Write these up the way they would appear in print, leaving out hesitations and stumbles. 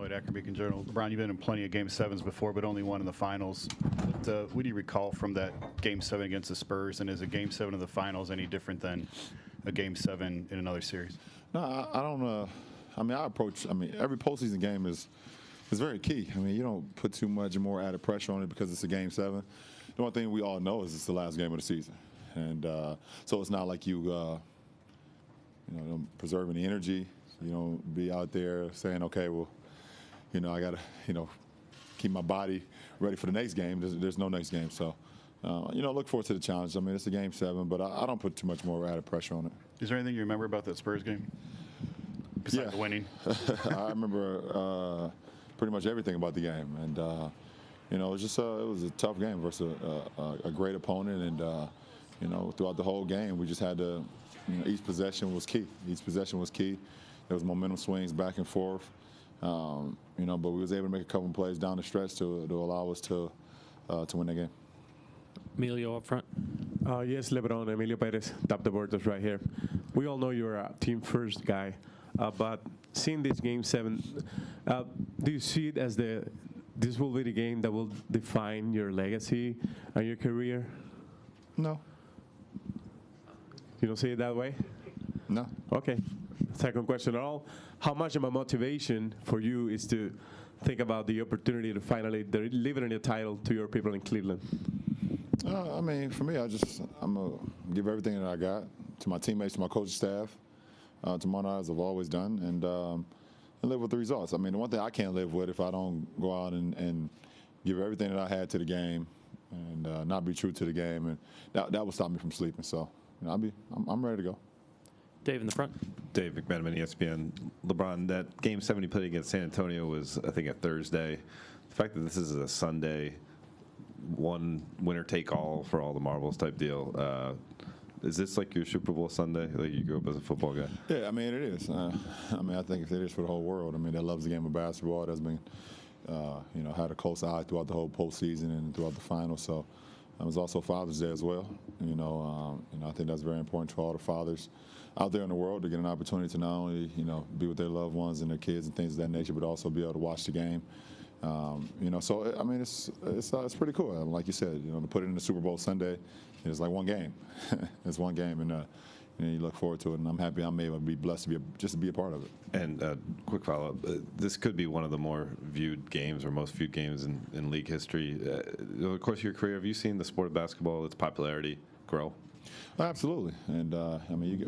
Lloyd Ackerbeacon Journal. LeBron, you've been in plenty of Game 7s before, but only one in the finals. What do you recall from that Game 7 against the Spurs, and is a Game 7 of the finals any different than a Game 7 in another series? No, I don't. Every postseason game is very key. I mean, you don't put too much more added pressure on it because it's a Game 7. The one thing we all know is it's the last game of the season. And so it's not like you don't preserve any energy. You don't be out there saying, okay, well, I got to, keep my body ready for the next game. There's no next game. So, look forward to the challenge. I mean, it's a Game 7, but I don't put too much more added pressure on it. Is there anything you remember about that Spurs game besides the winning? I remember pretty much everything about the game. And, it was a tough game versus a great opponent. And, throughout the whole game, we just had to, each possession was key. Each possession was key. There was momentum swings back and forth, but we was able to make a couple of plays down the stretch to allow us to win the game. Emilio up front. Yes, LeBron, Emilio Perez, top the board right here. We all know you're a team first guy, but seeing this Game 7, do you see it as this will be the game that will define your legacy and your career? No. You don't see it that way? No. Okay. Second question at all. How much of a motivation for you is to think about the opportunity to finally deliver a title to your people in Cleveland? For me, I'm going to give everything that I got to my teammates, to my coaching staff, to my eyes I've always done, and live with the results. I mean, the one thing I can't live with if I don't go out and give everything that I had to the game and not be true to the game, and that will stop me from sleeping. So, I'm ready to go. Dave in the front. Dave McMenamin, ESPN. LeBron, that Game 7 you played against San Antonio was, I think, a Thursday. The fact that this is a Sunday, one winner take all for all the marbles type deal. Is this like your Super Bowl Sunday? Like you grew up as a football guy? Yeah, it is. I think it is for the whole world. That loves the game of basketball. That's been, had a close eye throughout the whole postseason and throughout the finals. So it was also Father's Day as well. I think that's very important to all the fathers out there in the world to get an opportunity to not only, be with their loved ones and their kids and things of that nature, but also be able to watch the game. It's pretty cool. Like you said, to put it in the Super Bowl Sunday, it's like one game. It's one game, and you look forward to it. And I'm happy I'm able to be blessed to be a part of it. And quick follow-up: this could be one of the more viewed games or most viewed games in league history. Over the course of your career, have you seen the sport of basketball, its popularity grow? Absolutely. And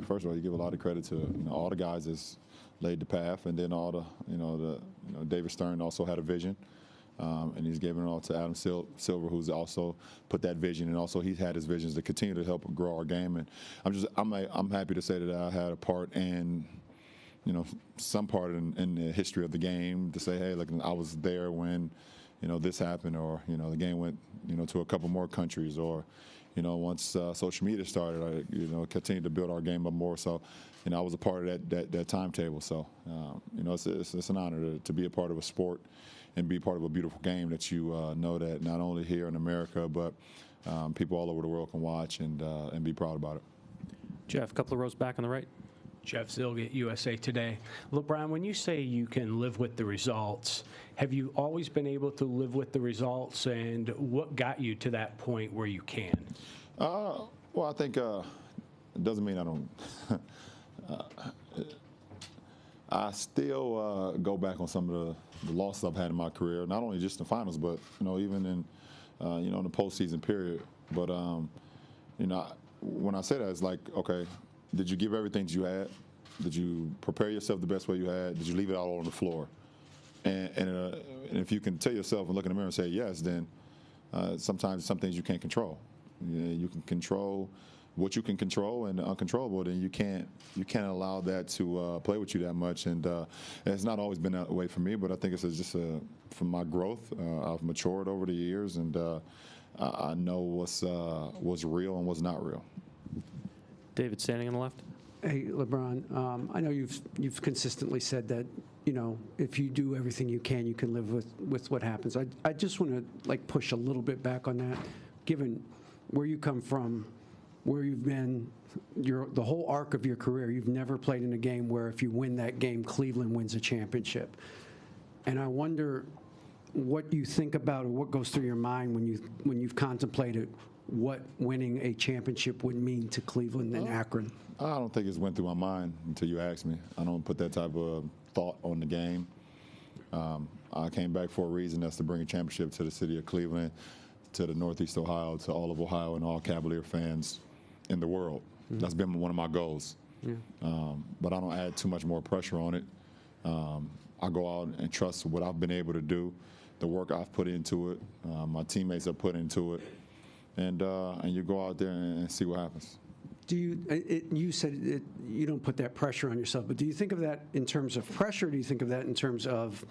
first of all, you give a lot of credit to all the guys that's laid the path, and then all the David Stern also had a vision, and he's given it all to Adam Silver, who's also put that vision, and also he's had his visions to continue to help grow our game. And I'm happy to say that I had a part in some part in the history of the game, to say, hey, look, I was there when this happened, or the game went to a couple more countries, or once social media started, I continued to build our game up more. So, I was a part of that timetable. So, it's an honor to be a part of a sport and be part of a beautiful game that you know that not only here in America, but people all over the world can watch and be proud about it. Jeff, a couple of rows back on the right. Jeff Zilgett, USA Today. LeBron, when you say you can live with the results, have you always been able to live with the results, and what got you to that point where you can? Well, I think it doesn't mean I don't. I still go back on some of the losses I've had in my career, not only just the finals, but even in in the postseason period. But when I say that, it's like, okay, did you give everything you had? Did you prepare yourself the best way you had? Did you leave it all on the floor? And if you can tell yourself and look in the mirror and say yes, then sometimes some things you can't control. You can control what you can control, and the uncontrollable, then you can't allow that to play with you that much. And it's not always been that way for me, but I think it's just from my growth. I've matured over the years, and I know what's real and what's not real. David, standing on the left. Hey, LeBron, I know you've consistently said that, if you do everything you can live with what happens. I just want to push a little bit back on that, given where you come from, where you've been, the whole arc of your career. You've never played in a game where if you win that game, Cleveland wins a championship. And I wonder what you think about or what goes through your mind when you've contemplated what winning a championship would mean to Cleveland and Akron. I don't think it's went through my mind until you asked me. I don't put that type of thought on the game. I came back for a reason. That's to bring a championship to the city of Cleveland, to the Northeast Ohio, to all of Ohio and all Cavalier fans in the world. That's been one of my goals. But I don't add too much more pressure on it. I go out and trust what I've been able to do, the work I've put into it, my teammates have put into it, and you go out there and see what happens. Do you said you don't put that pressure on yourself, but do you think of that in terms of pressure? Or do you think of that in terms of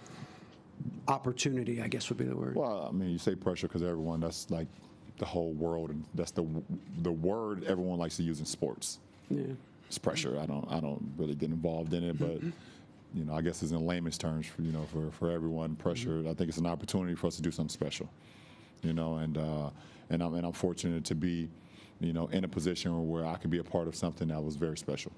opportunity, I guess would be the word? Well, I mean, you say pressure because everyone, that's like the whole world, and that's the word everyone likes to use in sports. Yeah. It's pressure. I don't really get involved in it, but you know, I guess it's in layman's terms. For everyone, pressure. I think it's an opportunity for us to do something special. You know, and I'm fortunate to be, you know, in a position where I can be a part of something that was very special.